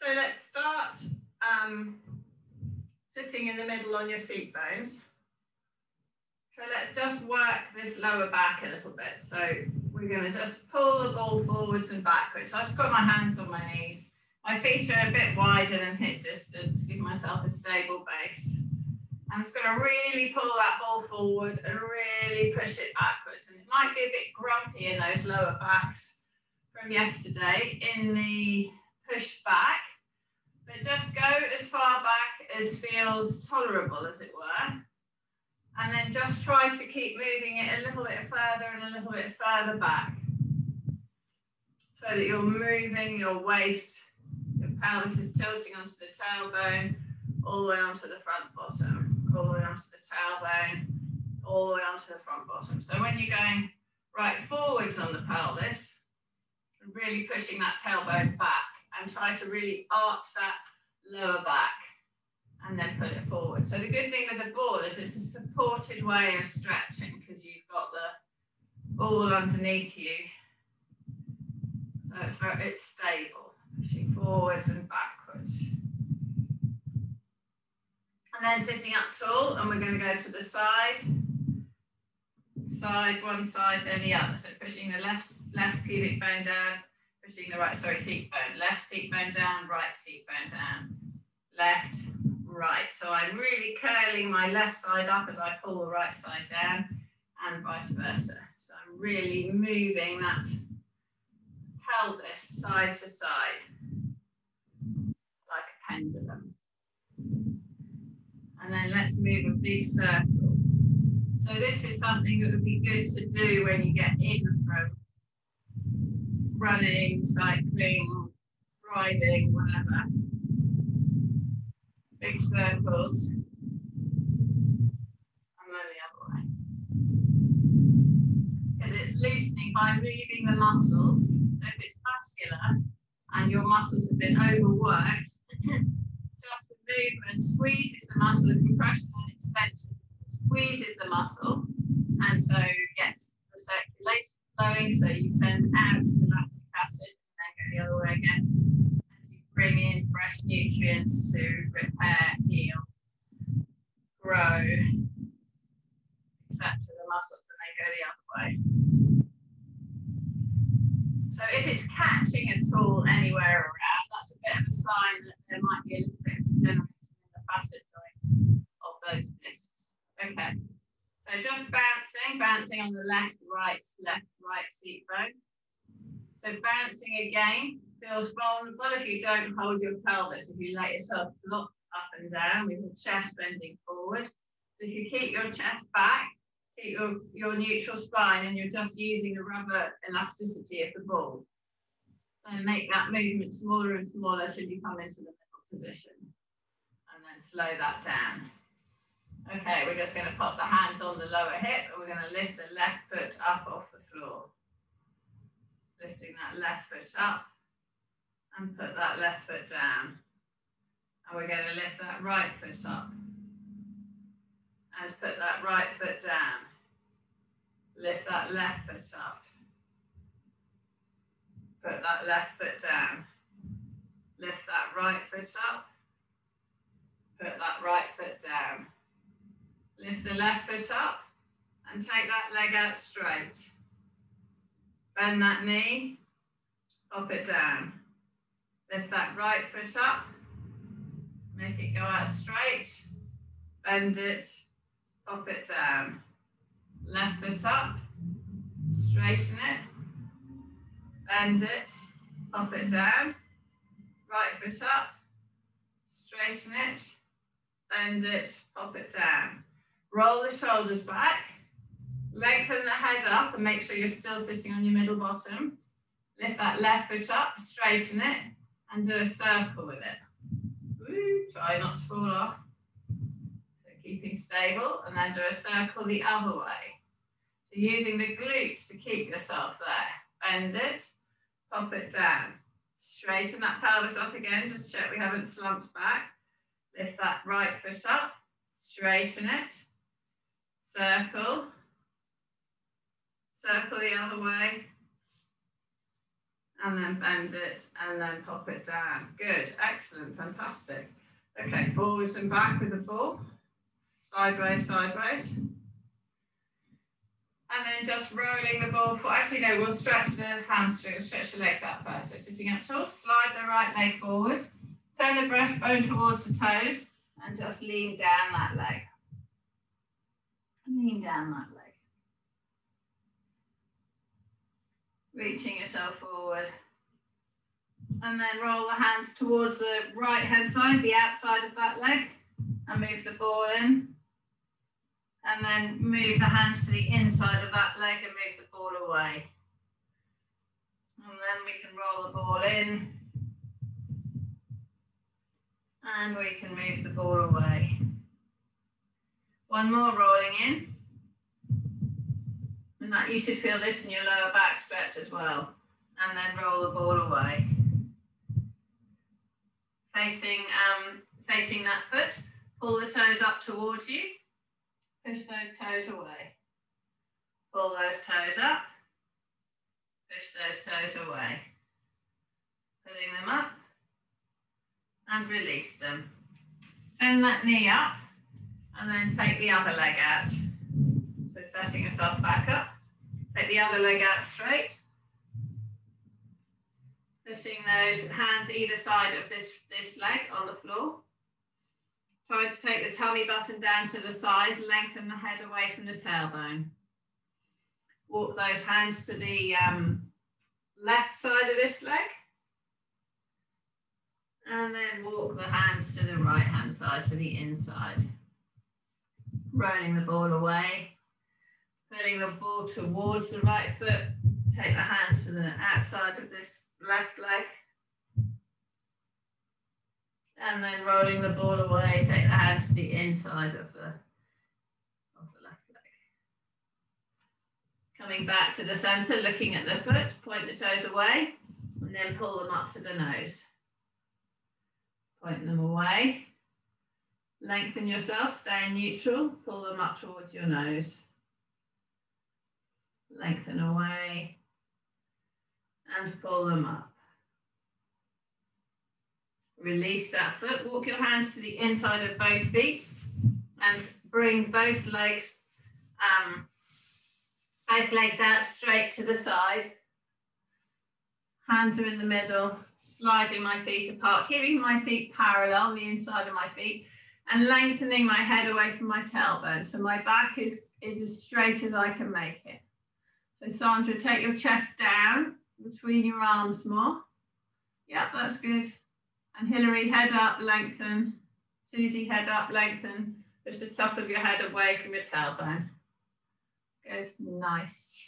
So let's start sitting in the middle on your seat bones. So let's just work this lower back a little bit. So we're going to just pull the ball forwards and backwards. So I've just got my hands on my knees. My feet are a bit wider than hip distance, give myself a stable base. I'm just going to really pull that ball forward and really push it backwards. And it might be a bit grumpy in those lower backs from yesterday in the push back, but just go as far back as feels tolerable, as it were. And then just try to keep moving it a little bit further and a little bit further back, so that you're moving your waist, your pelvis is tilting onto the tailbone, all the way onto the front bottom, all the way onto the tailbone, all the way onto the front bottom. So when you're going right forwards on the pelvis, really pushing that tailbone back and try to really arch that lower back and then put it forward. So the good thing with the ball is it's a supported way of stretching because you've got the ball underneath you. So it's stable, pushing forwards and backwards. And then sitting up tall, and we're going to go to the side, one side, then the other. So pushing the left pubic bone down, pushing the right, seat bone. Left seat bone down, right seat bone down. Left, right. So I'm really curling my left side up as I pull the right side down, and vice versa. So I'm really moving that pelvis side to side, like a pendulum. And then let's move a big circle. So this is something that would be good to do when you get in from running, cycling, riding, whatever. Big circles. And then the other way. Because it's loosening by moving the muscles. So if it's muscular and your muscles have been overworked, just the movement squeezes the muscle, the compression and extension squeezes the muscle, and so gets the circulation flowing, so you send out the lactic acid and then go the other way again, and you bring in fresh nutrients to repair, heal, grow, accept the muscles, and they go the other way. So if it's catching at all anywhere around, that's a bit of a sign that there might be a little bit of degeneration in the facet joints of those discs. Okay, so just bouncing on the left, right seat bone. So bouncing again feels vulnerable if you don't hold your pelvis, if you let yourself lock up and down with your chest bending forward. If you keep your chest back, keep your neutral spine, and you're just using the rubber elasticity of the ball. And make that movement smaller and smaller till you come into the middle position. And then slow that down. Okay, we're just going to pop the hands on the lower hip, and we're going to lift the left foot up off the floor. Lifting that left foot up and put that left foot down. And we're going to lift that right foot up and put that right foot down. Lift that left foot up. Put that left foot down. Lift that right foot up. Put that right foot down. Lift the left foot up and take that leg out straight. Bend that knee, pop it down. Lift that right foot up, make it go out straight, bend it, pop it down. Left foot up, straighten it, bend it, pop it down. Right foot up, straighten it, bend it, pop it down. Roll the shoulders back, lengthen the head up and make sure you're still sitting on your middle bottom. Lift that left foot up, straighten it, and do a circle with it. Woo, try not to fall off. So keeping stable, and then do a circle the other way. So using the glutes to keep yourself there. Bend it, pop it down. Straighten that pelvis up again, just check we haven't slumped back. Lift that right foot up, straighten it, circle, circle the other way, and then bend it, and then pop it down. Good, excellent, fantastic. Okay, forwards and back with the ball, sideways, sideways. And then just rolling the ball forward. Actually, no, we'll stretch the hamstring, stretch the legs out first. So sitting up tall, slide the right leg forward, turn the breastbone towards the toes, and just lean down that leg. Lean down that leg. Reaching yourself forward. And then roll the hands towards the right hand side, the outside of that leg, and move the ball in. And then move the hands to the inside of that leg and move the ball away. And then we can roll the ball in. And we can move the ball away. One more rolling in. And that you should feel this in your lower back stretch as well. And then roll the ball away. Facing that foot, pull the toes up towards you. Push those toes away. Pull those toes up. Push those toes away. Pulling them up and release them. Bend that knee up and then take the other leg out. So setting yourself back up. Take the other leg out straight. Pushing those hands either side of this leg on the floor. Try to take the tummy button down to the thighs, lengthen the head away from the tailbone. Walk those hands to the left side of this leg. And then walk the hands to the right hand side, to the inside. Rolling the ball away. Putting the ball towards the right foot. Take the hands to the outside of this left leg. And then rolling the ball away, take the hands to the inside of the left leg. Coming back to the center, looking at the foot, point the toes away, and then pull them up to the nose. Point them away. Lengthen yourself, stay neutral, pull them up towards your nose. Lengthen away, and pull them up. Release that foot, walk your hands to the inside of both feet and bring both legs out straight to the side. Hands are in the middle, sliding my feet apart, keeping my feet parallel, the inside of my feet, and lengthening my head away from my tailbone. So my back is as straight as I can make it. So Sandra, take your chest down between your arms more. Yeah, that's good. And Hilary, head up, lengthen. Susie, head up, lengthen. Push the top of your head away from your tailbone. Good, nice.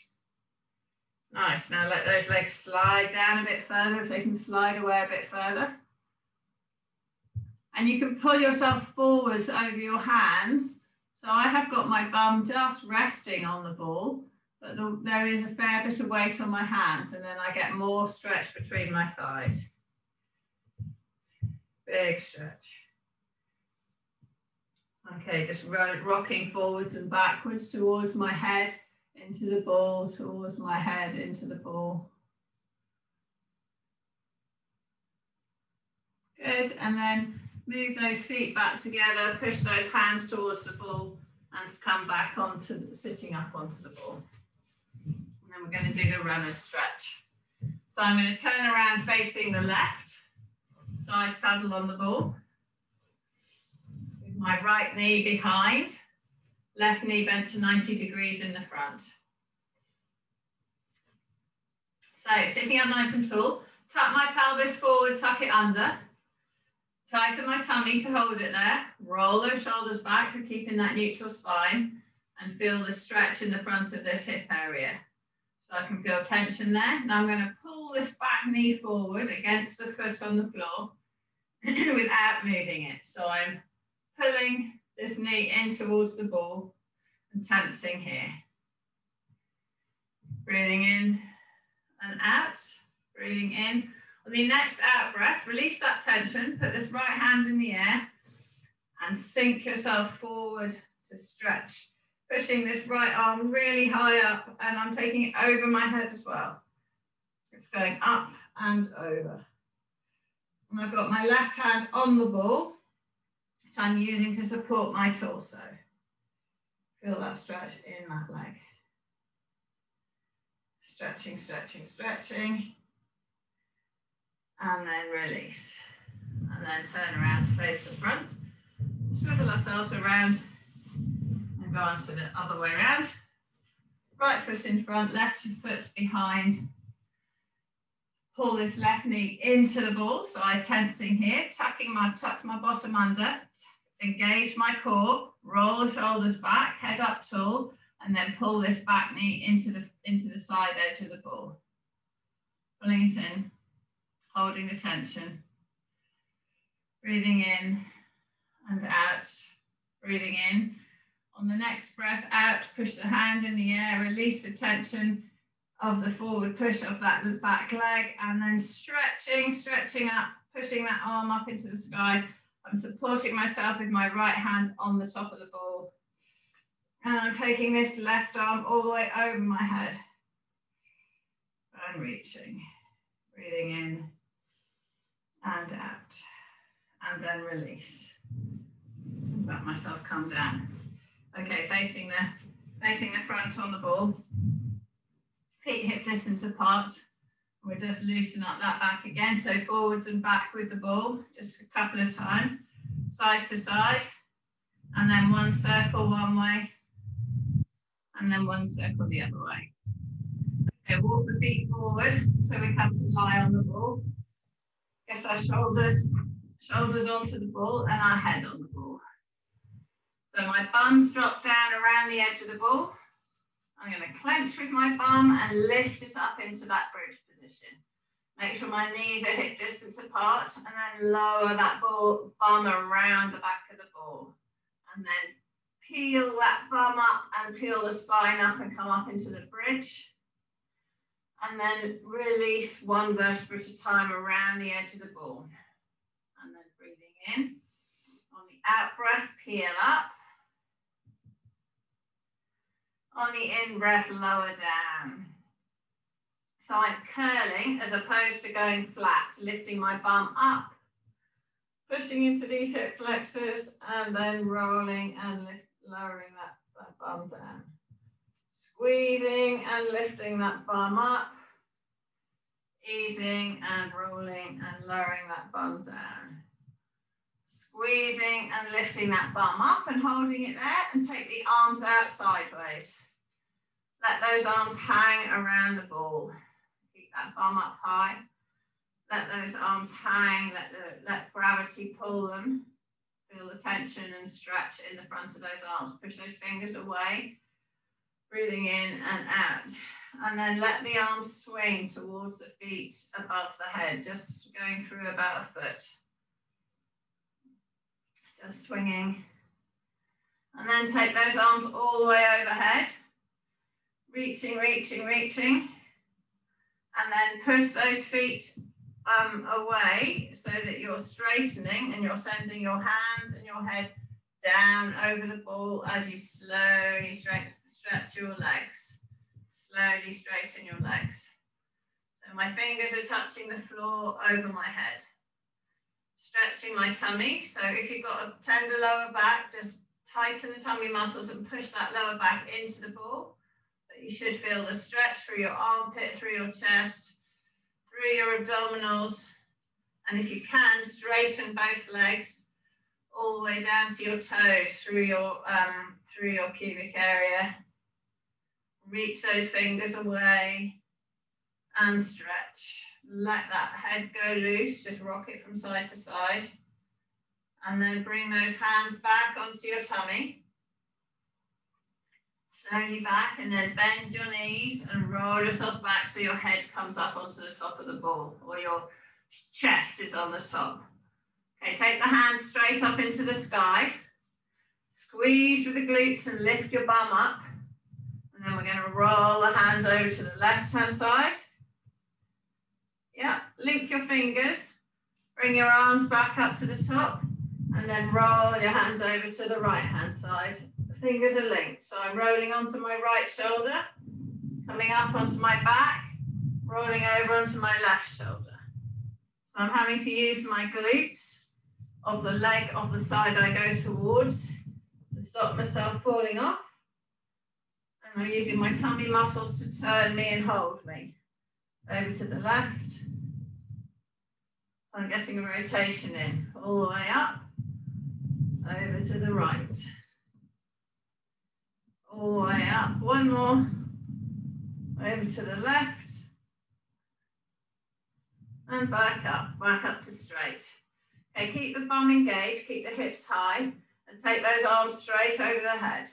Nice, now let those legs slide down a bit further, if they can slide away a bit further. And you can pull yourself forwards over your hands. So I have got my bum just resting on the ball, but there is a fair bit of weight on my hands, and then I get more stretch between my thighs. Big stretch. Okay, just rocking forwards and backwards towards my head, into the ball, towards my head, into the ball. Good, and then move those feet back together, push those hands towards the ball, and come back onto sitting up onto the ball. And then we're going to do the runner's stretch. So I'm going to turn around facing the left. Side saddle on the ball, with my right knee behind, left knee bent to 90 degrees in the front. So sitting up nice and tall, tuck my pelvis forward, tuck it under, tighten my tummy to hold it there, roll those shoulders back to keep in that neutral spine, and feel the stretch in the front of this hip area. So I can feel tension there. Now I'm going to pull this back knee forward against the foot on the floor without moving it. So I'm pulling this knee in towards the ball and tensing here. Breathing in and out, breathing in. On the next out breath, release that tension, put this right hand in the air and sink yourself forward to stretch. Pushing this right arm really high up, and I'm taking it over my head as well. It's going up and over. And I've got my left hand on the ball, which I'm using to support my torso. Feel that stretch in that leg. Stretching, stretching, stretching. And then release. And then turn around to face the front. Swivel ourselves around and go on to the other way around. Right foot in front, left foot behind. Pull this left knee into the ball. So I'm tensing here, tuck my bottom under, engage my core, roll the shoulders back, head up tall, and then pull this back knee into the side edge of the ball. Pulling it in, holding the tension. Breathing in and out, breathing in. On the next breath out, push the hand in the air, release the tension of the forward push of that back leg, and then stretching up, pushing that arm up into the sky. I'm supporting myself with my right hand on the top of the ball. And I'm taking this left arm all the way over my head. And reaching, breathing in and out. And then release. Let myself come down. Okay, facing the front on the ball. Feet hip distance apart. We'll just loosen up that back again. So forwards and back with the ball, just a couple of times. Side to side. And then one circle one way. And then one circle the other way. Okay, walk the feet forward so we come to lie on the ball. Get our shoulders onto the ball and our head on the ball. So my bums drop down around the edge of the ball. I'm going to clench with my bum and lift it up into that bridge position. Make sure my knees are hip distance apart, and then lower that bum around the back of the ball. And then peel that bum up and peel the spine up and come up into the bridge. And then release one vertebra at a time around the edge of the ball. And then breathing in. On the out breath, peel up. On the in breath, lower down. So I'm curling as opposed to going flat, lifting my bum up, pushing into these hip flexors, and then rolling and lowering that bum down. Squeezing and lifting that bum up, easing and rolling and lowering that bum down. Squeezing and lifting that bum up and holding it there, and take the arms out sideways. Let those arms hang around the ball. Keep that bum up high. Let those arms hang, let gravity pull them. Feel the tension and stretch in the front of those arms. Push those fingers away. Breathing in and out. And then let the arms swing towards the feet above the head, just going through about a foot. Just swinging. And then take those arms all the way overhead. Reaching, reaching, reaching. And then push those feet away so that you're straightening and you're sending your hands and your head down over the ball as you slowly stretch your legs. Slowly straighten your legs. So my fingers are touching the floor over my head. Stretching my tummy. So if you've got a tender lower back, just tighten the tummy muscles and push that lower back into the ball. But you should feel the stretch through your armpit, through your chest, through your abdominals. And if you can, straighten both legs all the way down to your toes, through your pubic area. Reach those fingers away and stretch. Let that head go loose, just rock it from side to side. And then bring those hands back onto your tummy. Slowly back, and then bend your knees and roll yourself back so your head comes up onto the top of the ball, or your chest is on the top. Okay, take the hands straight up into the sky. Squeeze with the glutes and lift your bum up. And then we're going to roll the hands over to the left-hand side. Yeah, link your fingers. Bring your arms back up to the top. And then roll your hands over to the right-hand side. The fingers are linked. So I'm rolling onto my right shoulder, coming up onto my back, rolling over onto my left shoulder. So I'm having to use my glutes of the leg of the side I go towards to stop myself falling off. And I'm using my tummy muscles to turn me and hold me. Over to the left. So I'm getting a rotation in, all the way up, over to the right. All the way up, one more, over to the left, and back up to straight. Okay, keep the bum engaged, keep the hips high, and take those arms straight over the head.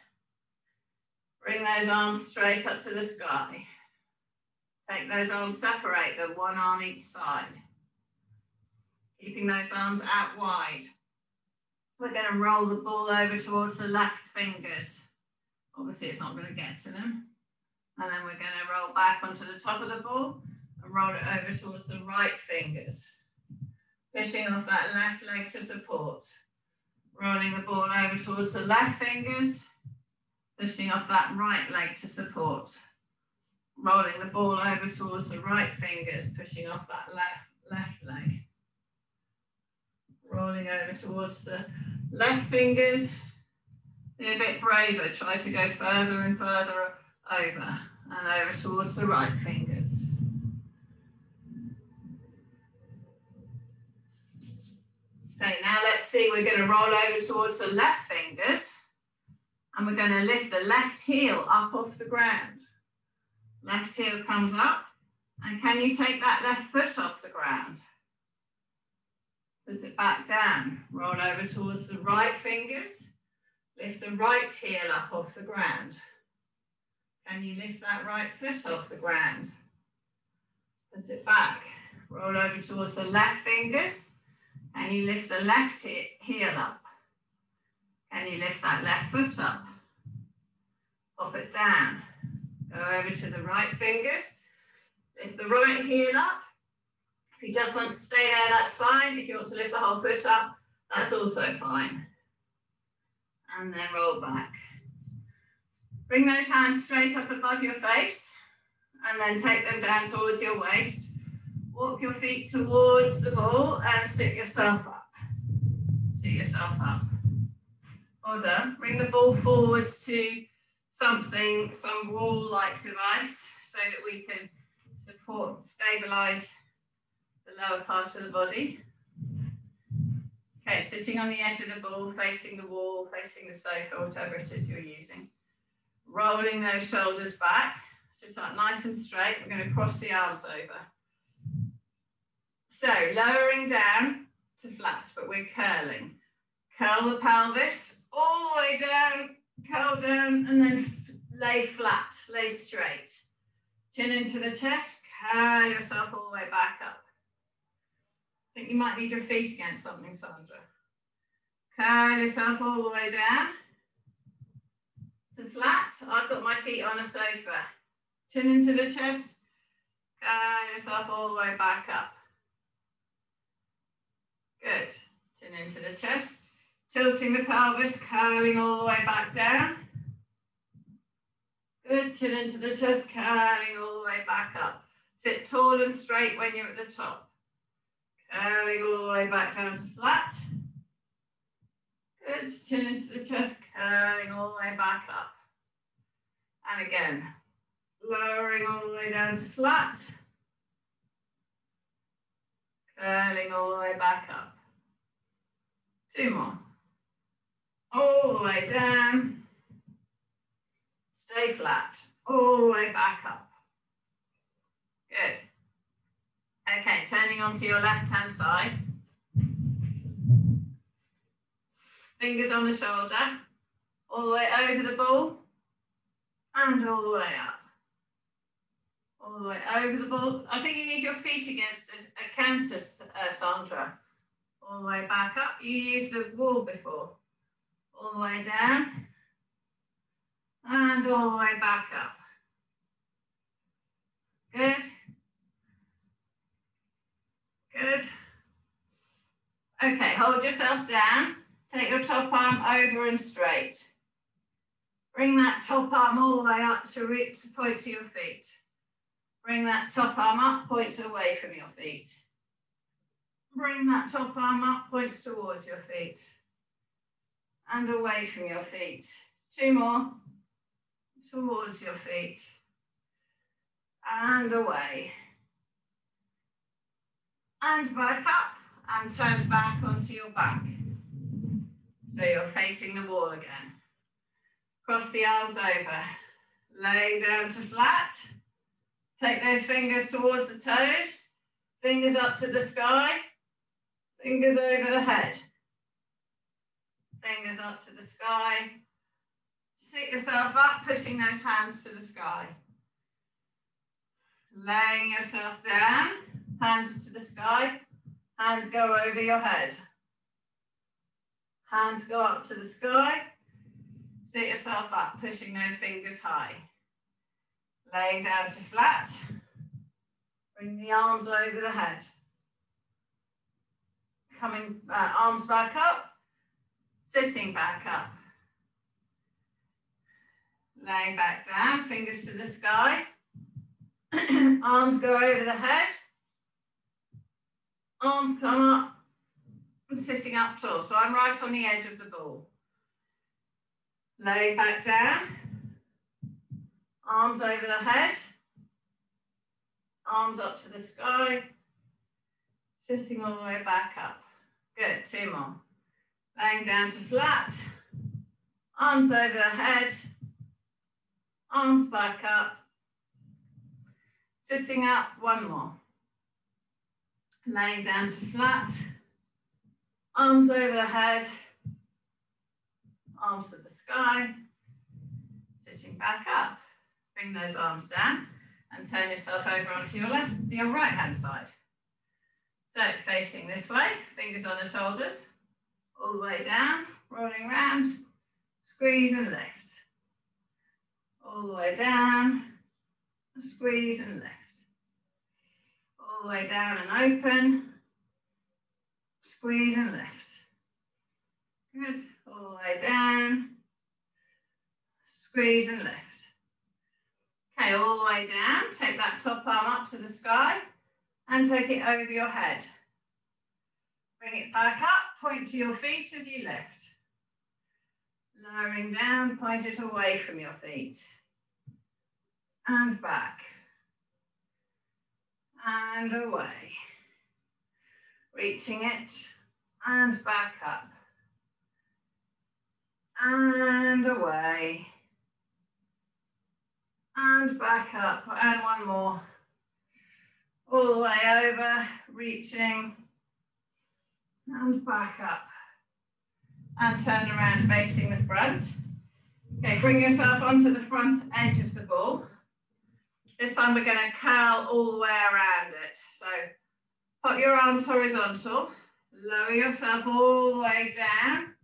Bring those arms straight up to the sky. Take those arms, separate them, one arm each side. Keeping those arms out wide. We're going to roll the ball over towards the left fingers. Obviously, it's not going to get to them. And then we're going to roll back onto the top of the ball and roll it over towards the right fingers. Pushing off that left leg to support. Rolling the ball over towards the left fingers. Pushing off that right leg to support. Rolling the ball over towards the right fingers, pushing off that left leg. Rolling over towards the left fingers. Be a bit braver, try to go further and further over and over towards the right fingers. Okay, now let's see, we're going to roll over towards the left fingers and we're going to lift the left heel up off the ground. Left heel comes up, and can you take that left foot off the ground? Put it back down, roll over towards the right fingers, lift the right heel up off the ground. Can you lift that right foot off the ground? Put it back, roll over towards the left fingers, and you lift the left heel up. Can you lift that left foot up? Pop it down. Go over to the right fingers, lift the right heel up. If you just want to stay there, that's fine. If you want to lift the whole foot up, that's also fine. And then roll back. Bring those hands straight up above your face and then take them down towards your waist. Walk your feet towards the ball and sit yourself up. Sit yourself up. Well done. Bring the ball forwards to something, some wall-like device so that we can support, stabilize the lower part of the body. Okay, sitting on the edge of the ball, facing the wall, facing the sofa, whatever it is you're using. Rolling those shoulders back, sit up nice and straight. We're going to cross the arms over. So lowering down to flat, but we're curling. Curl the pelvis all the way down, curl down, and then lay flat, lay straight. Chin into the chest, curl yourself all the way back up. I think you might need your feet against something, Sandra. Curl yourself all the way down to flat. I've got my feet on a sofa. Chin into the chest, curl yourself all the way back up. Good. Chin into the chest, tilting the pelvis, curling all the way back down. Good, chin into the chest, curling all the way back up. Sit tall and straight when you're at the top. Curling all the way back down to flat. Good, chin into the chest, curling all the way back up. And again, lowering all the way down to flat. Curling all the way back up. Two more. All the way down. Stay flat. All the way back up. Good. Okay, turning onto your left-hand side. Fingers on the shoulder. All the way over the ball. And all the way up. All the way over the ball. I think you need your feet against a counter, Sandra. All the way back up. You used the wall before. All the way down. And all the way back up. Good. Good. Okay, hold yourself down. Take your top arm over and straight. Bring that top arm all the way up to reach the point to your feet. Bring that top arm up, points away from your feet. Bring that top arm up, points towards your feet. And away from your feet. 2 more. Towards your feet. And away. And back up. And turn back onto your back. So you're facing the wall again. Cross the arms over. Laying down to flat. Take those fingers towards the toes. Fingers up to the sky. Fingers over the head. Fingers up to the sky. Sit yourself up, pushing those hands to the sky. Laying yourself down. Hands to the sky. Hands go over your head. Hands go up to the sky. Sit yourself up, pushing those fingers high. Laying down to flat. Bring the arms over the head. Coming, arms back up. Sitting back up. Laying back down, fingers to the sky. Arms go over the head. Arms come up. And sitting up tall. So I'm right on the edge of the ball. Lay back down. Arms over the head. Arms up to the sky. Sitting all the way back up. Good, 2 more. Laying down to flat. Arms over the head. Arms back up. Sitting up, 1 more. Laying down to flat. Arms over the head. Arms to the sky. Sitting back up. Bring those arms down and turn yourself over onto your right hand side. So facing this way, fingers on the shoulders, all the way down, rolling around, squeeze and lift. All the way down, squeeze and lift. All the way down and open, squeeze and lift. Good, all the way down, squeeze and lift. Okay, all the way down, take that top arm up to the sky and take it over your head. Bring it back up, point to your feet as you lift. Lowering down, point it away from your feet. And back. And away. Reaching it and back up. And away. And back up, and 1 more. All the way over, reaching, and back up. And turn around facing the front. Okay, bring yourself onto the front edge of the ball. This time we're going to curl all the way around it. So put your arms horizontal, lower yourself all the way down,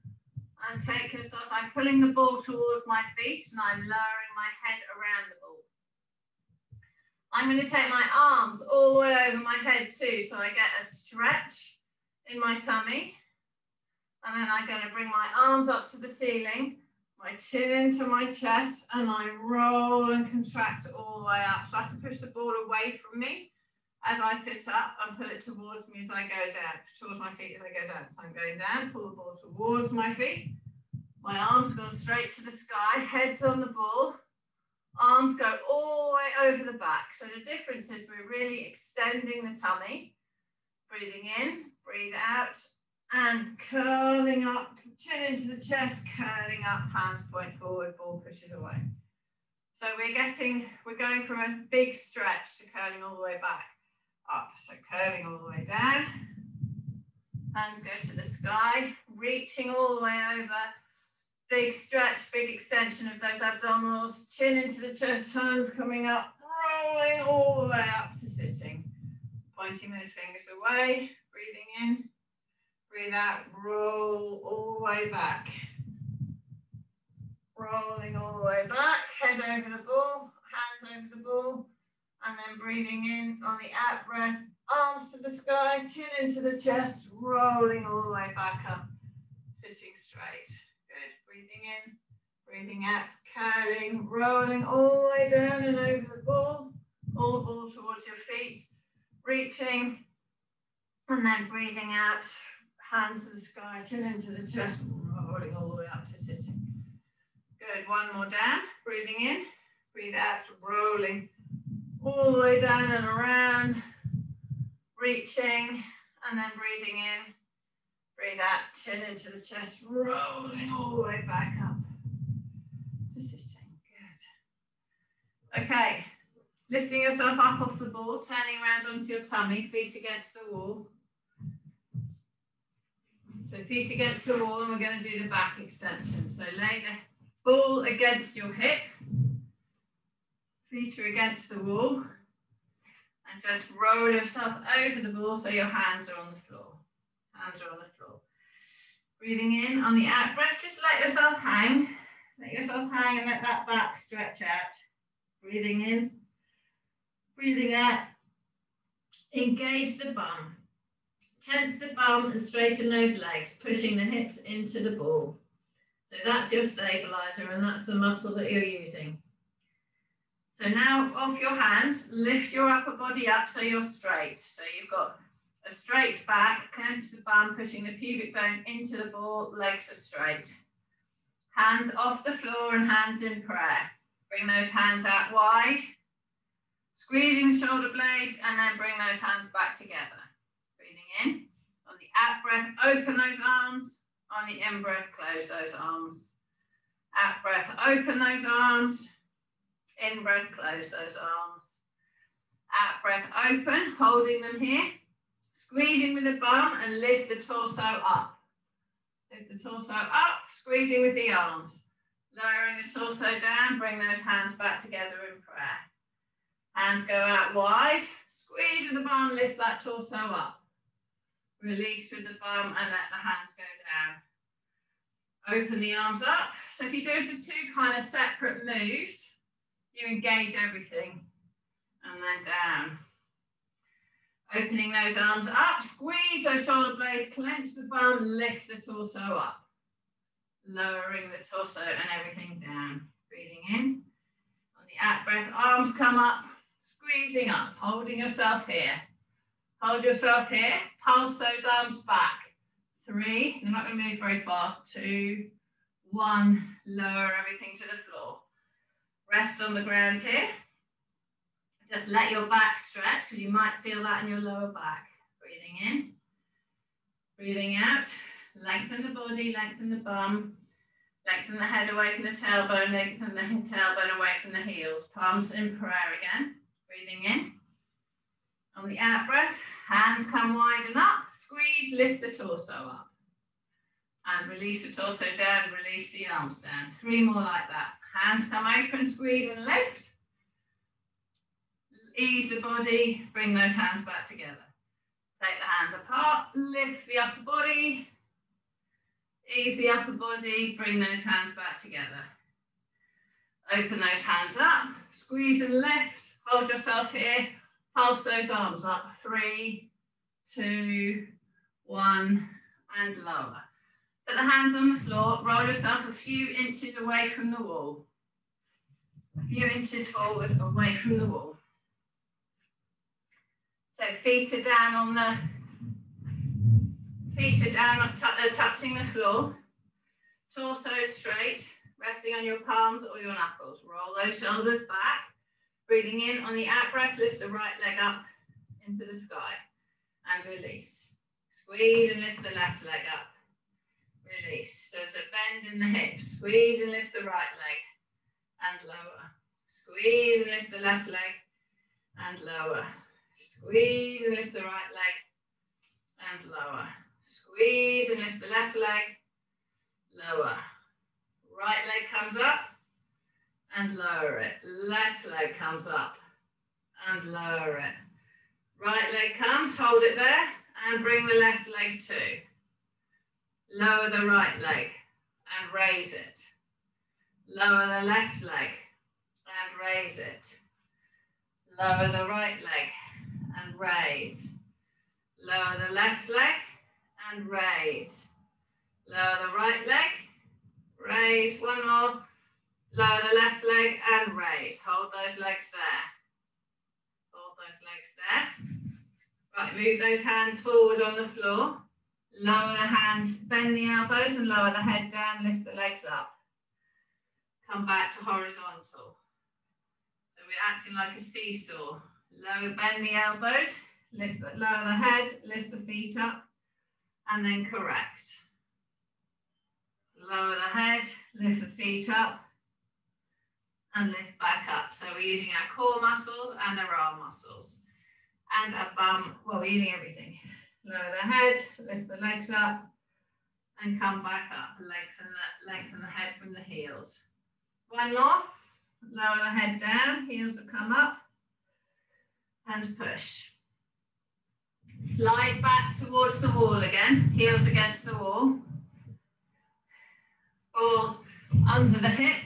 and take yourself, I'm pulling the ball towards my feet and I'm lowering my head around the ball. I'm going to take my arms all the way over my head too, so I get a stretch in my tummy. And then I'm going to bring my arms up to the ceiling, my chin into my chest, and I roll and contract all the way up. So I have to push the ball away from me as I sit up and pull it towards me as I go down, towards my feet as I go down. So I'm going down, pull the ball towards my feet. My arms go straight to the sky, head's on the ball. Arms go all the way over the back. So the difference is we're really extending the tummy. Breathing in, breathe out, and curling up, chin into the chest, curling up, hands point forward, ball pushes away. So we're going from a big stretch to curling all the way back up. So curling all the way down, hands go to the sky, reaching all the way over. Big stretch, big extension of those abdominals, chin into the chest, hands coming up, rolling all the way up to sitting. Pointing those fingers away, breathing in, breathe out, roll all the way back. Rolling all the way back, head over the ball, hands over the ball, and then breathing in on the out breath, arms to the sky, chin into the chest, rolling all the way back up, sitting straight. Good, breathing in, breathing out, curling, rolling all the way down and over the ball, all pull the ball towards your feet, reaching, and then breathing out, hands to the sky, chin into the chest, rolling all the way up to sitting. Good, one more down, breathing in, breathe out, rolling all the way down and around, reaching, and then breathing in, breathe out, chin into the chest, rolling all the way back up to sitting. Good. Okay, lifting yourself up off the ball, turning around onto your tummy, feet against the wall. So feet against the wall, and we're going to do the back extension. So lay the ball against your hip, feet are against the wall, and just roll yourself over the ball so your hands are on the floor. Hands are on the floor. Breathing in on the out breath, just let yourself hang. Let yourself hang and let that back stretch out. Breathing in, breathing out. Engage the bum. Tense the bum and straighten those legs, pushing the hips into the ball. So that's your stabilizer, and that's the muscle that you're using. So now off your hands, lift your upper body up so you're straight. So you've got a straight back, clench the bum, pushing the pubic bone into the ball, legs are straight. Hands off the floor and hands in prayer. Bring those hands out wide, squeezing the shoulder blades, and then bring those hands back together. Breathing in. On the out breath, open those arms. On the in breath, close those arms. Out breath, open those arms. In breath, close those arms. Out breath, open, holding them here. Squeezing with the bum and lift the torso up. Lift the torso up, squeezing with the arms. Lowering the torso down, bring those hands back together in prayer. Hands go out wide, squeeze with the bum, lift that torso up. Release with the bum and let the hands go down. Open the arms up. So if you do it as two kind of separate moves, you engage everything. And then down. Opening those arms up, squeeze those shoulder blades, clench the bum, lift the torso up. Lowering the torso and everything down. Breathing in. On the out breath, arms come up, squeezing up, holding yourself here. Hold yourself here, pulse those arms back. 3, you're not going to move very far. 2, 1, lower everything to the floor. Rest on the ground here. Just let your back stretch, because you might feel that in your lower back. Breathing in, breathing out. Lengthen the body, lengthen the bum, lengthen the head away from the tailbone, lengthen the tailbone away from the heels. Palms in prayer again. Breathing in. On the out breath, hands come wide and up. Squeeze, lift the torso up. And release the torso down, release the arms down. 3 more like that. Hands come open, squeeze and lift. Ease the body, bring those hands back together. Take the hands apart, lift the upper body. Ease the upper body, bring those hands back together. Open those hands up, squeeze and lift. Hold yourself here, pulse those arms up. 3, 2, 1, and lower. Put the hands on the floor, roll yourself a few inches away from the wall. A few inches forward, away from the wall. So feet are down on the, they're touching the floor. Torso straight, resting on your palms or your knuckles. Roll those shoulders back. Breathing in on the out breath, lift the right leg up into the sky and release. Squeeze and lift the left leg up. Release. So it's a bend in the hips. Squeeze and lift the right leg and lower. Squeeze and lift the left leg and lower. Squeeze and lift the right leg and lower. Squeeze and lift the left leg, lower. Right leg comes up and lower it. Left leg comes up and lower it. Right leg comes, hold it there and bring the left leg too. Lower the right leg and raise it. Lower the left leg and raise it. Lower the right leg and raise. Lower the left leg and raise. Lower the right leg, raise. 1 more. Lower the left leg and raise. Hold those legs there. Right, move those hands forward on the floor. Lower the hands, bend the elbows and lower the head down, lift the legs up. Come back to horizontal. So we're acting like a seesaw. Bend the elbows, lower the head, lift the feet up, and then correct. Lower the head, lift the feet up, and lift back up. So we're using our core muscles and our arm muscles. And our bum, well, we're using everything. Lower the head, lift the legs up, and come back up. Lengthen the head from the heels. One more. Lower the head down, heels will come up, and push. Slide back towards the wall again, heels against the wall. Balls under the hip.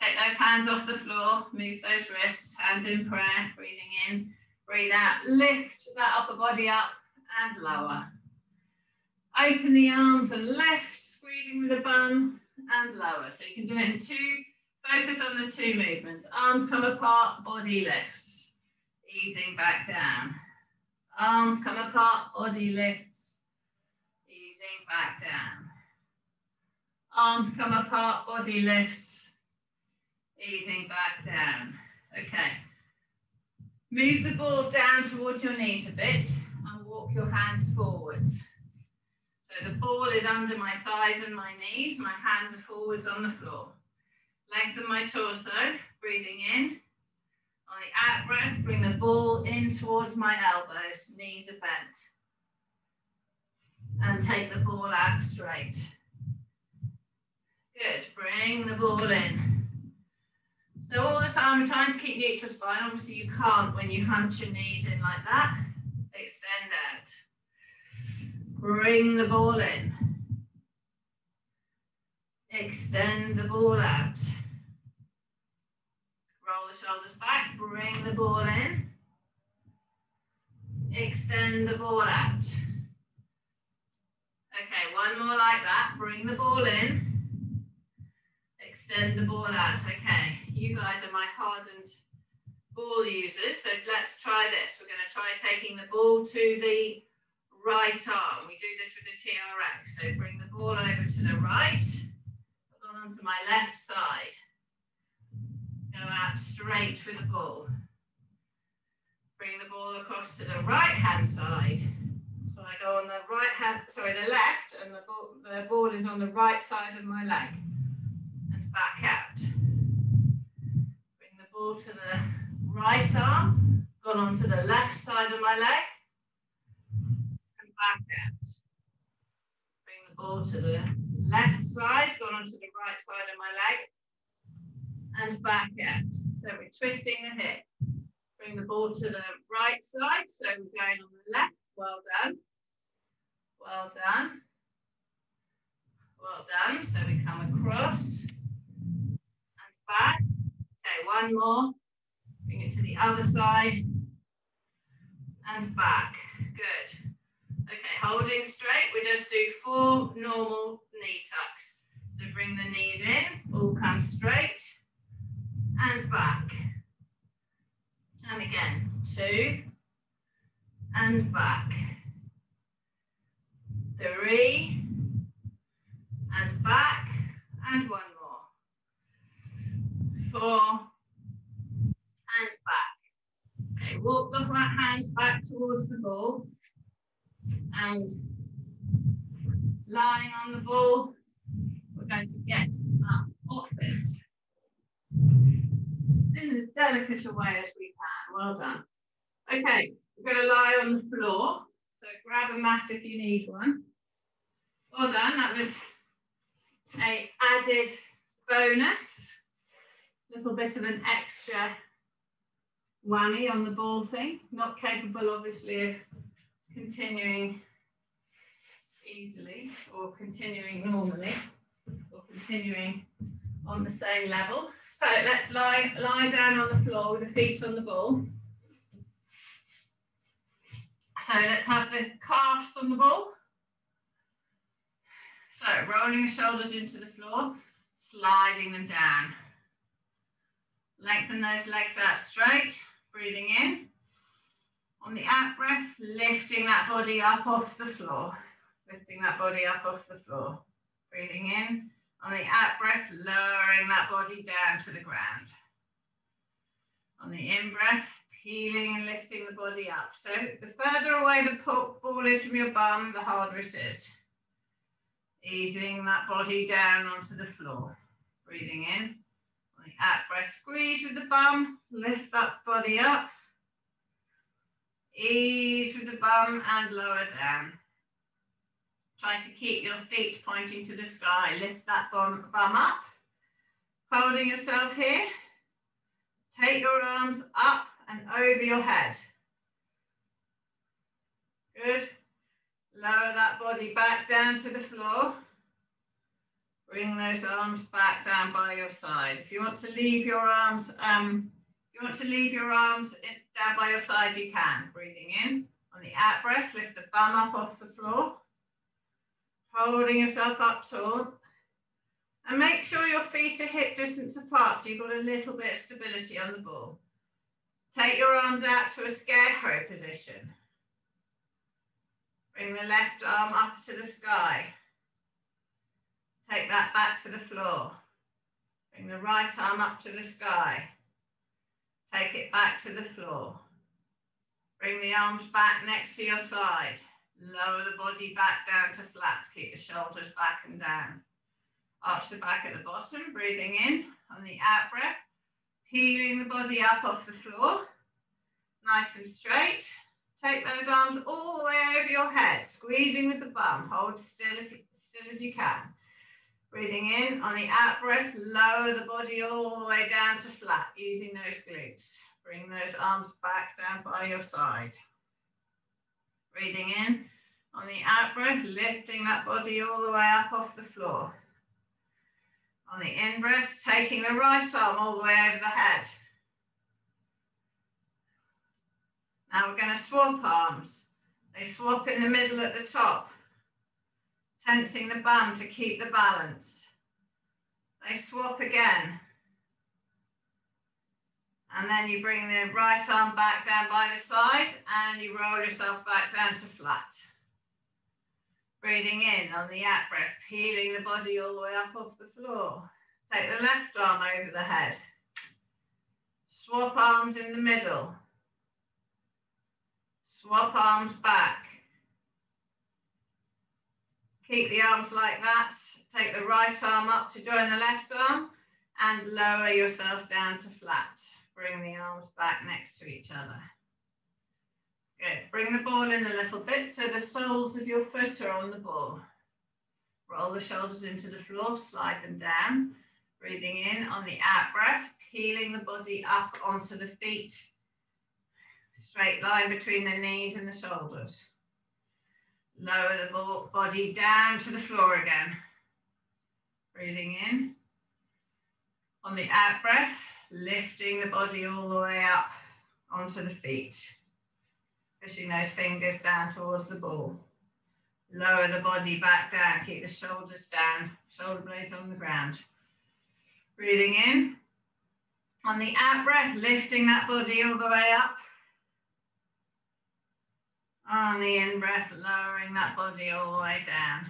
Take those hands off the floor, move those wrists, hands in prayer, breathing in, breathe out, lift that upper body up and lower. Open the arms and lift, squeezing with the bum and lower. So you can do it in two, focus on the two movements. Arms come apart, body lifts, easing back down. Arms come apart, body lifts, easing back down. Arms come apart, body lifts, easing back down. Okay. Move the ball down towards your knees a bit and walk your hands forwards. So the ball is under my thighs and my knees. My hands are forwards on the floor. Lengthen my torso, breathing in. On the out breath, bring the ball in towards my elbows, knees are bent. And take the ball out straight. Good, bring the ball in. So all the time we're trying to keep neutral spine. Obviously you can't when you hunch your knees in like that. Extend out. Bring the ball in. Extend the ball out. Roll the shoulders back, bring the ball in. Extend the ball out. Okay, one more like that. Bring the ball in. Extend the ball out. Okay, you guys are my hardened ball users, so let's try this. We're going to try taking the ball to the right arm. We do this with the TRX. So bring the ball over to the right, put on onto my left side. Go out straight with the ball. Bring the ball across to the right hand side. So I go on the the left, and the ball is on the right side of my leg. And back out. Bring the ball to the right arm, gone onto the left side of my leg, and back out. Bring the ball to the left side, gone onto the right side of my leg, and back out. So we're twisting the hip. Bring the ball to the right side, so we're going on the left. Well done. Well done. Well done. So we come across and back. Okay, one more. Bring it to the other side and back. Good. Okay, holding straight, we just do 4 normal knee tucks. So bring the knees in, ball comes straight and back. And again, 2 and back. 3 and back, and 1 more. 4 and back. Okay, walk the flat hands back towards the ball and lying on the ball, we're going to get up off it in as delicate a way as we can. Well done. Okay, we're going to lie on the floor. So grab a mat if you need one. Well done. That was an added bonus. A little bit of an extra whammy on the ball thing. Not capable, obviously, of continuing easily or continuing normally or continuing on the same level. So let's lie down on the floor with the feet on the ball. So let's have the calves on the ball. So rolling the shoulders into the floor, sliding them down. Lengthen those legs out straight, breathing in. On the out breath, lifting that body up off the floor. Lifting that body up off the floor. Breathing in. On the out breath, lowering that body down to the ground. On the in breath, peeling and lifting the body up. So the further away the ball is from your bum, the harder it is. Easing that body down onto the floor. Breathing in. On the out breath, squeeze with the bum, lift that body up. Ease with the bum and lower down. Try to keep your feet pointing to the sky. Lift that bum up. Holding yourself here. Take your arms up and over your head. Good. Lower that body back down to the floor. Bring those arms back down by your side. If you want to leave your arms, down by your side, you can. Breathing in. On the out breath, lift the bum up off the floor. Holding yourself up tall. And make sure your feet are hip distance apart so you've got a little bit of stability on the ball. Take your arms out to a scarecrow position. Bring the left arm up to the sky. Take that back to the floor. Bring the right arm up to the sky. Take it back to the floor. Bring the arms back next to your side. Lower the body back down to flat. Keep the shoulders back and down. Arch the back at the bottom. Breathing in on the out breath. Peeling the body up off the floor. Nice and straight. Take those arms all the way over your head. Squeezing with the bum. Hold still as you can. Breathing in on the out breath. Lower the body all the way down to flat. Using those glutes. Bring those arms back down by your side. Breathing in on the out breath, lifting that body all the way up off the floor. On the in breath, taking the right arm all the way over the head. Now we're going to swap arms. They swap in the middle at the top, tensing the bum to keep the balance. They swap again. And then you bring the right arm back down by the side and you roll yourself back down to flat. Breathing in on the out breath, peeling the body all the way up off the floor. Take the left arm over the head. Swap arms in the middle. Swap arms back. Keep the arms like that. Take the right arm up to join the left arm and lower yourself down to flat. Bring the arms back next to each other. Good. Bring the ball in a little bit so the soles of your foot are on the ball. Roll the shoulders into the floor, slide them down. Breathing in on the out breath, peeling the body up onto the feet. Straight line between the knees and the shoulders. Lower the body down to the floor again. Breathing in. On the out breath, lifting the body all the way up onto the feet. Pushing those fingers down towards the ball. Lower the body back down. Keep the shoulders down. Shoulder blades on the ground. Breathing in. On the out breath, lifting that body all the way up. On the in breath, lowering that body all the way down.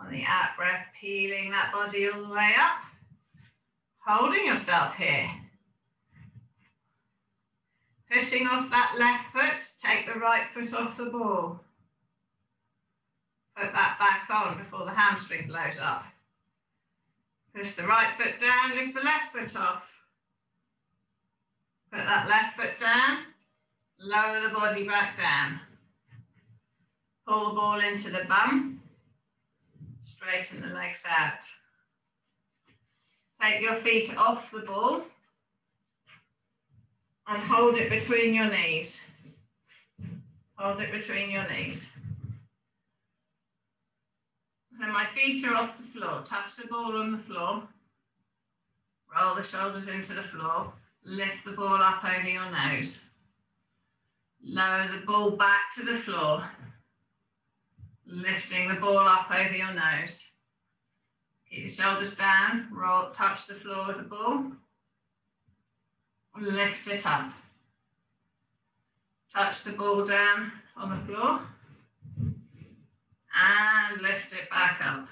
On the out breath, peeling that body all the way up. Holding yourself here. Pushing off that left foot, take the right foot off the ball. Put that back on before the hamstring blows up. Push the right foot down, lift the left foot off. Put that left foot down, lower the body back down. Pull the ball into the bum, straighten the legs out. Take your feet off the ball and hold it between your knees. Hold it between your knees. So my feet are off the floor. Touch the ball on the floor. Roll the shoulders into the floor. Lift the ball up over your nose. Lower the ball back to the floor. Lifting the ball up over your nose. Keep the shoulders down. Roll, touch the floor with the ball. Lift it up. Touch the ball down on the floor and lift it back up.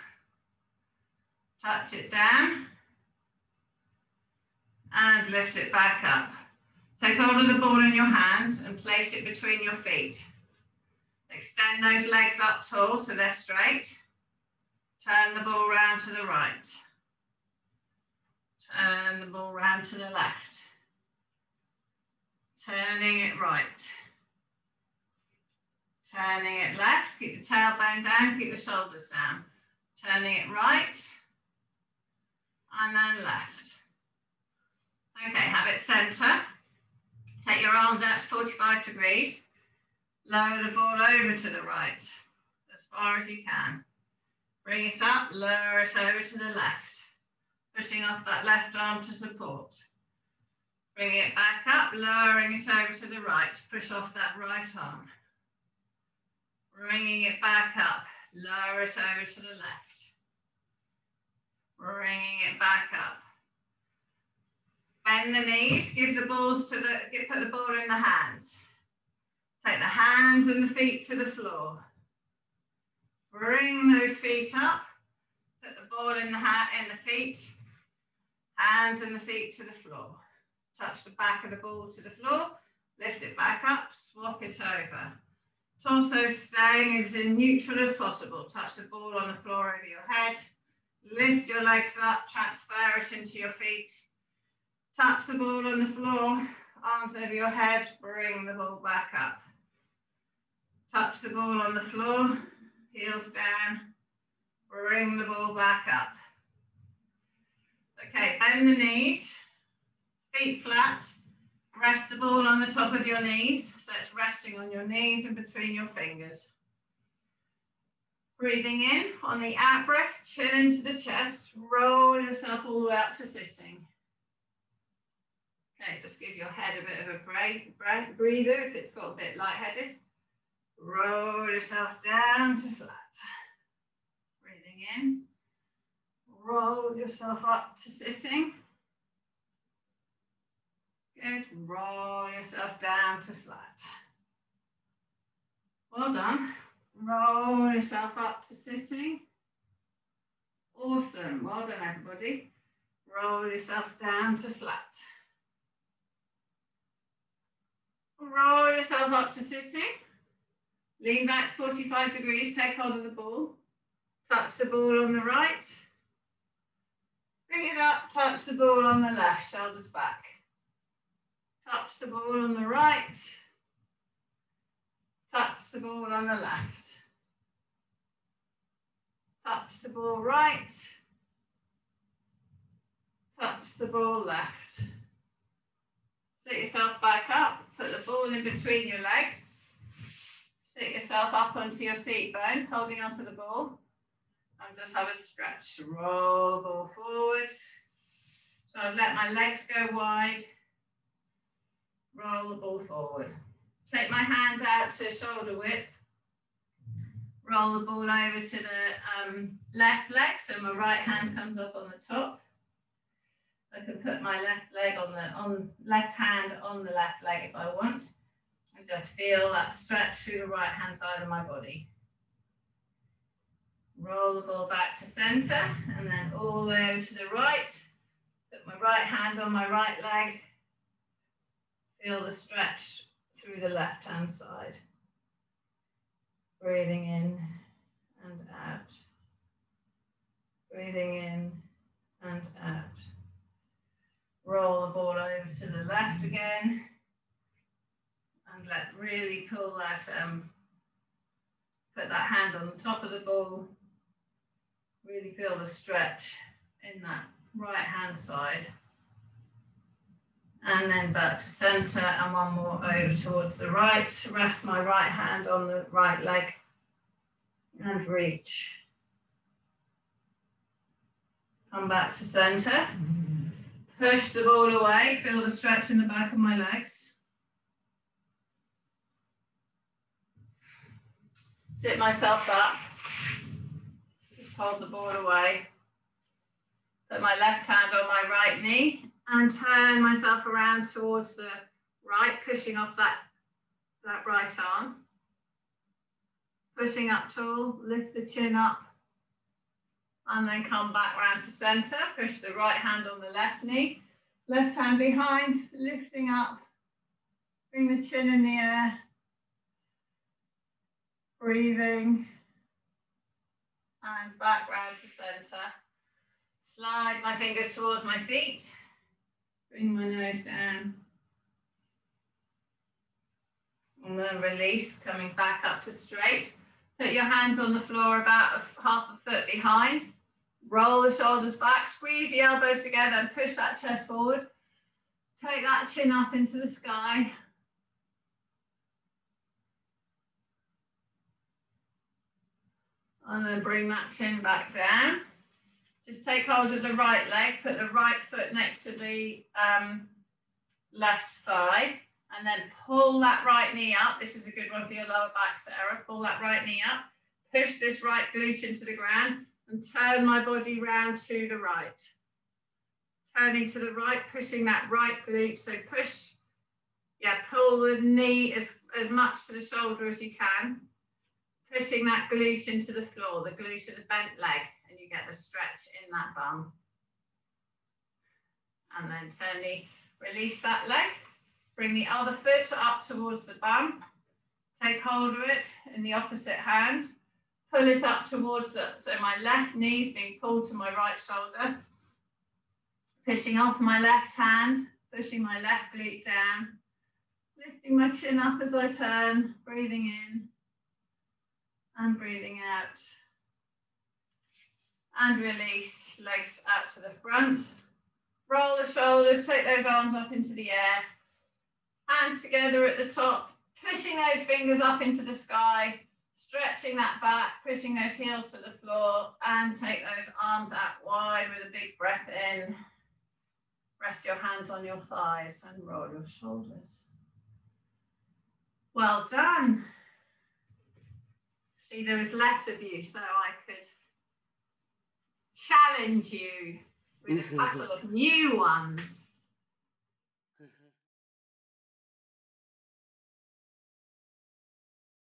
Touch it down and lift it back up. Take hold of the ball in your hands and place it between your feet. Extend those legs up tall so they're straight. Turn the ball round to the right. Turn the ball round to the left. Turning it right. Turning it left. Keep the tailbone down, keep the shoulders down. Turning it right. And then left. Okay, have it centre. Take your arms out to 45 degrees. Lower the ball over to the right, as far as you can. Bring it up, lower it over to the left. Pushing off that left arm to support. Bring it back up, lowering it over to the right. Push off that right arm. Bringing it back up, lower it over to the left. Bringing it back up. Bend the knees, put the ball in the hands. Take the hands and the feet to the floor. Bring those feet up. Put the ball in the feet. Hands and the feet to the floor. Touch the back of the ball to the floor. Lift it back up. Swap it over. Torso staying as in neutral as possible. Touch the ball on the floor over your head. Lift your legs up. Transfer it into your feet. Touch the ball on the floor. Arms over your head. Bring the ball back up. Touch the ball on the floor, heels down, bring the ball back up. Okay, bend the knees, feet flat, rest the ball on the top of your knees, so it's resting on your knees and between your fingers. Breathing in, on the out breath, chin into the chest, roll yourself all the way up to sitting. Okay, just give your head a bit of a breather if it's got a bit lightheaded. Roll yourself down to flat. Breathing in. Roll yourself up to sitting. Good. Roll yourself down to flat. Well done. Roll yourself up to sitting. Awesome. Well done, everybody. Roll yourself down to flat. Roll yourself up to sitting. Lean back to 45 degrees, take hold of the ball. Touch the ball on the right. Bring it up, touch the ball on the left, shoulders back. Touch the ball on the right. Touch the ball on the left. Touch the ball right. Touch the ball left. Sit yourself back up, put the ball in between your legs. Sit yourself up onto your seat bones, holding onto the ball. And just have a stretch. Roll the ball forward. So I've let my legs go wide. Roll the ball forward. Take my hands out to shoulder width. Roll the ball over to the left leg, so my right hand comes up on the top. I can put my left hand on the left leg if I want. And just feel that stretch through the right hand side of my body. Roll the ball back to center and then all the way over to the right. Put my right hand on my right leg. Feel the stretch through the left hand side. Breathing in and out. Breathing in and out. Roll the ball over to the left again. And really pull that, put that hand on the top of the ball. Really feel the stretch in that right hand side. And then back to center and one more over towards the right. Rest my right hand on the right leg and reach. Come back to center. Push the ball away. Feel the stretch in the back of my legs. Sit myself up, just hold the ball away. Put my left hand on my right knee and turn myself around towards the right, pushing off that that right arm. Pushing up tall, lift the chin up, and then come back round to center. Push the right hand on the left knee, left hand behind, lifting up, bring the chin in the air, breathing, and back round to center. Slide my fingers towards my feet, bring my nose down, and then release, coming back up to straight. Put your hands on the floor about half a foot behind. Roll the shoulders back, squeeze the elbows together and push that chest forward. Take that chin up into the sky. And then bring that chin back down. Just take hold of the right leg, put the right foot next to the left thigh, and then pull that right knee up. This is a good one for your lower back, Sarah. Pull that right knee up, push this right glute into the ground, and turn my body round to the right. Turning to the right, pushing that right glute. So push, pull the knee as much to the shoulder as you can. Pushing that glute into the floor, the glute of the bent leg, and you get the stretch in that bum. And then release that leg. Bring the other foot up towards the bum. Take hold of it in the opposite hand. Pull it up towards so my left knee is being pulled to my right shoulder. Pushing off my left hand, pushing my left glute down. Lifting my chin up as I turn, breathing in and breathing out. And release, legs out to the front. Roll the shoulders, take those arms up into the air. Hands together at the top, pushing those fingers up into the sky, stretching that back, pushing those heels to the floor, and take those arms out wide with a big breath in. Rest your hands on your thighs and roll your shoulders. Well done. See, there was less of you, so I could challenge you with a couple of new ones.